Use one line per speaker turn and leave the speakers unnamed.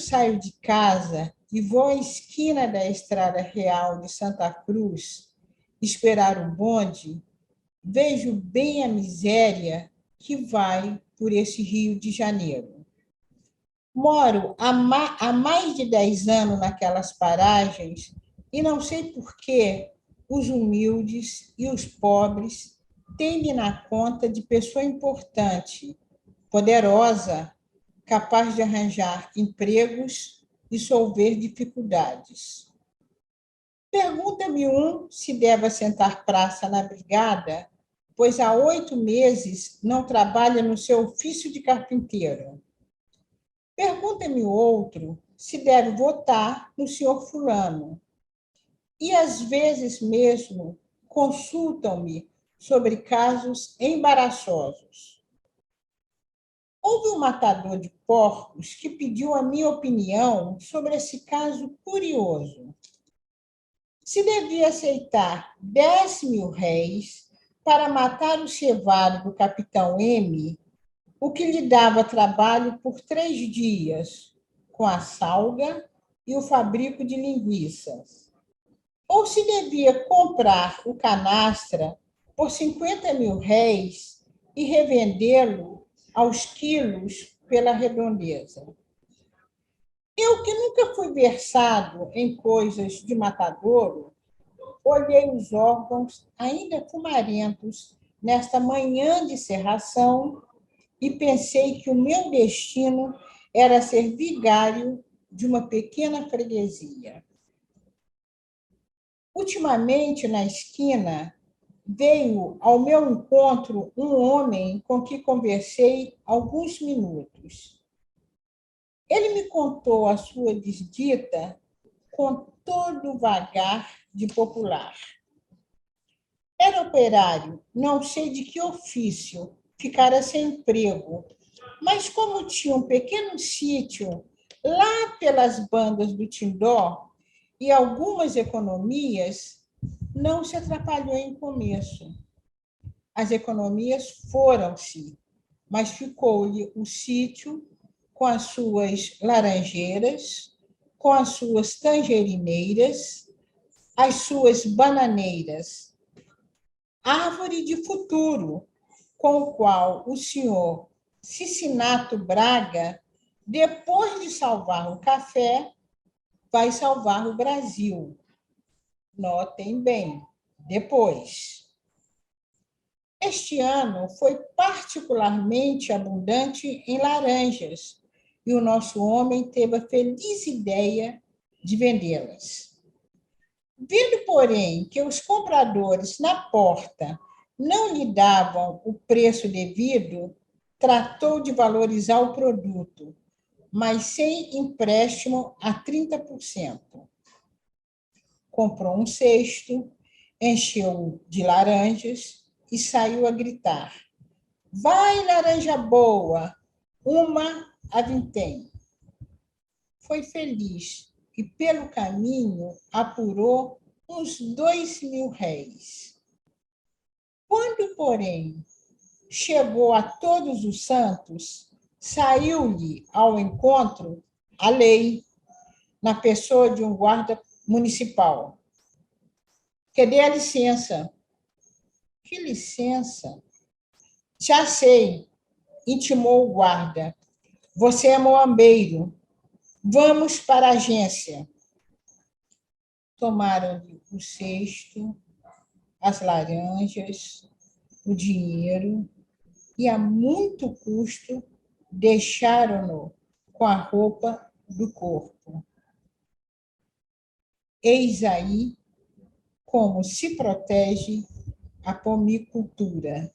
saio de casa e vou à esquina da Estrada Real de Santa Cruz esperar o bonde, vejo bem a miséria que vai por esse Rio de Janeiro. Moro há mais de 10 anos naquelas paragens e não sei por que os humildes e os pobres têm-me na conta de pessoa importante, poderosa, capaz de arranjar empregos e solver dificuldades. Pergunta-me se deve assentar praça na brigada, pois há 8 meses não trabalha no seu ofício de carpinteiro. Pergunta-me outro se deve votar no senhor fulano. E, às vezes mesmo, consultam-me sobre casos embaraçosos. Houve um matador de porcos que pediu a minha opinião sobre esse caso curioso. Se devia aceitar 10.000 réis para matar o cevado do capitão M, o que lhe dava trabalho por 3 dias, com a salga e o fabrico de linguiças. Ou se devia comprar o canastra por 50.000 réis e revendê-lo aos quilos pela redondeza. Eu, que nunca fui versado em coisas de matadouro, olhei os órgãos ainda fumarentos nesta manhã de cerração e pensei que o meu destino era ser vigário de uma pequena freguesia. Ultimamente, na esquina, veio ao meu encontro um homem com que conversei alguns minutos. Ele me contou a sua desdita com todo o vagar de popular. Era operário, não sei de que ofício, ficara sem emprego, mas como tinha um pequeno sítio lá pelas bandas do Tindó e algumas economias, não se atrapalhou em começo. As economias foram-se, mas ficou-lhe o sítio com as suas laranjeiras, com as suas tangerineiras, as suas bananeiras, árvore de futuro, com o qual o senhor Cicinato Braga, depois de salvar o café, vai salvar o Brasil. Notem bem, depois. Este ano foi particularmente abundante em laranjas, e o nosso homem teve a feliz ideia de vendê-las. Vendo, porém, que os compradores na porta não lhe davam o preço devido, tratou de valorizar o produto, mas sem empréstimo a 30%. Comprou um cesto, encheu de laranjas e saiu a gritar: vai, laranja boa, uma a vintém. Foi feliz e, pelo caminho, apurou uns 2.000 réis. Quando, porém, chegou a Todos os Santos, saiu-lhe ao encontro a lei, na pessoa de um guarda municipal. Que dê a licença. Que licença? Já sei, intimou o guarda. Você é moambeiro. Vamos para a agência. Tomaram-lhe o cesto, as laranjas, o dinheiro e, a muito custo, deixaram-no com a roupa do corpo. Eis aí como se protege a pomicultura.